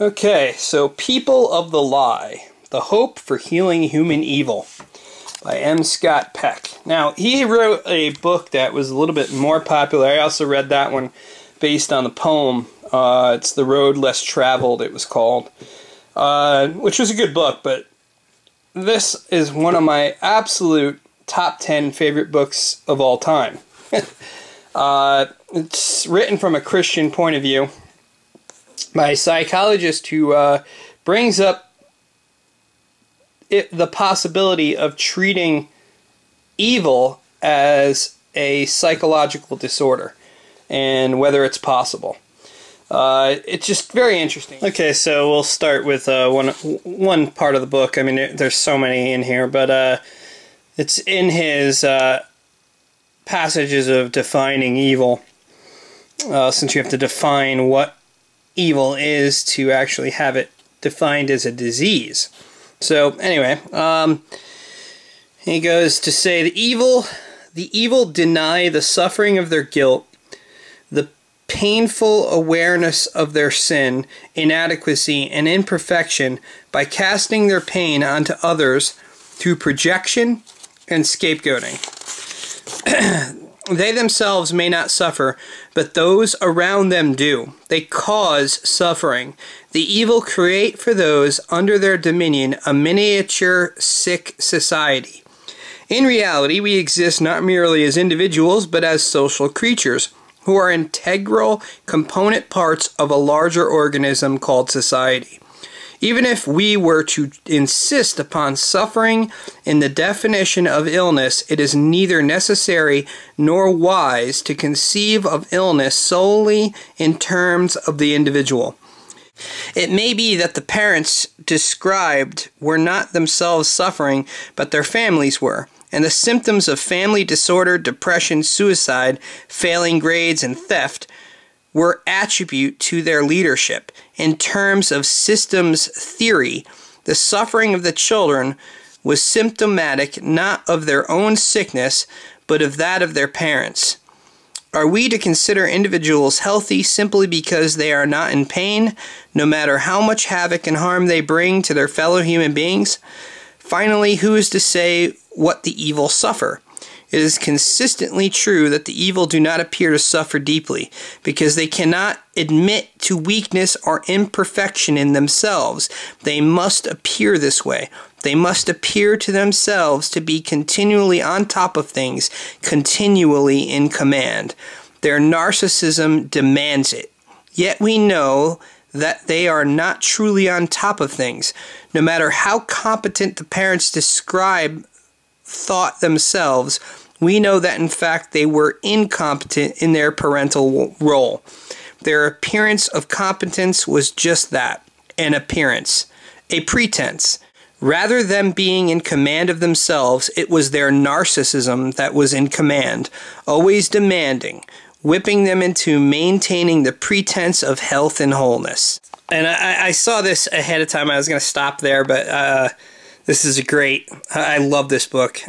Okay, so People of the Lie, The Hope for Healing Human Evil by M. Scott Peck. Now, he wrote a book that was a little bit more popular. I also read that one based on the poem. It's The Road Less Traveled, it was called, which was a good book, but this is one of my absolute top 10 favorite books of all time. It's written from a Christian point of view by a psychologist who brings up the possibility of treating evil as a psychological disorder and whether it's possible. It's just very interesting. Okay, so we'll start with one part of the book. I mean, there's so many in here, but it's in his passages of defining evil, since you have to define what evil is to actually have it defined as a disease. So anyway, he goes to say the evil deny the suffering of their guilt, the painful awareness of their sin, inadequacy, and imperfection by casting their pain onto others through projection and scapegoating. They themselves may not suffer, but those around them do. They cause suffering. The evil create for those under their dominion a miniature sick society. In reality, we exist not merely as individuals, but as social creatures, who are integral component parts of a larger organism called society. Even if we were to insist upon suffering in the definition of illness, it is neither necessary nor wise to conceive of illness solely in terms of the individual. It may be that the parents described were not themselves suffering, but their families were, and the symptoms of family disorder, depression, suicide, failing grades, and theft were attribute to their leadership. In terms of systems theory, the suffering of the children was symptomatic not of their own sickness, but of that of their parents. Are we to consider individuals healthy simply because they are not in pain, no matter how much havoc and harm they bring to their fellow human beings? Finally, who is to say what the evil suffer? It is consistently true that the evil do not appear to suffer deeply, because they cannot admit to weakness or imperfection in themselves. They must appear this way. They must appear to themselves to be continually on top of things, continually in command. Their narcissism demands it. Yet we know that they are not truly on top of things. No matter how competent the parents describe thought themselves, we know that in fact they were incompetent in their parental role. Their appearance of competence was just that, an appearance, a pretense. Rather than being in command of themselves, it was their narcissism that was in command, always demanding, whipping them into maintaining the pretense of health and wholeness. And I saw this ahead of time. I was going to stop there, but this is great. I love this book.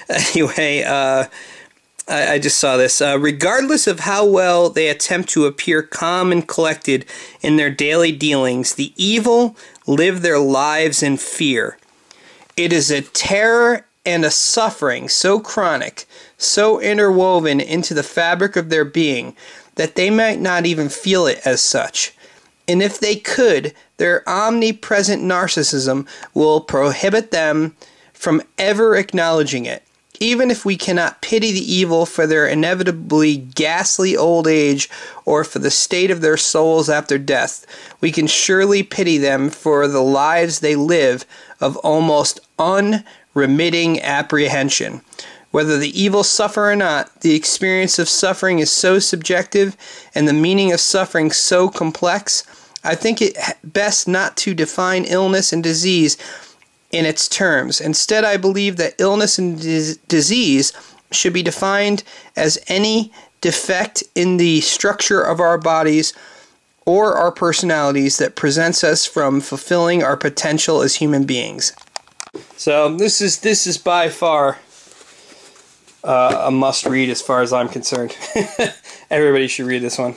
Anyway, I just saw this. Regardless of how well they attempt to appear calm and collected in their daily dealings, the evil live their lives in fear. It is a terror and a suffering so chronic, so interwoven into the fabric of their being, that they might not even feel it as such. And if they could, their omnipresent narcissism will prohibit them from ever acknowledging it. Even if we cannot pity the evil for their inevitably ghastly old age or for the state of their souls after death, we can surely pity them for the lives they live of almost unremitting apprehension. Whether the evil suffer or not, the experience of suffering is so subjective and the meaning of suffering so complex, I think it best not to define illness and disease in its terms. Instead, I believe that illness and disease should be defined as any defect in the structure of our bodies or our personalities that prevents us from fulfilling our potential as human beings. So this is by far a must-read as far as I'm concerned. Everybody should read this one.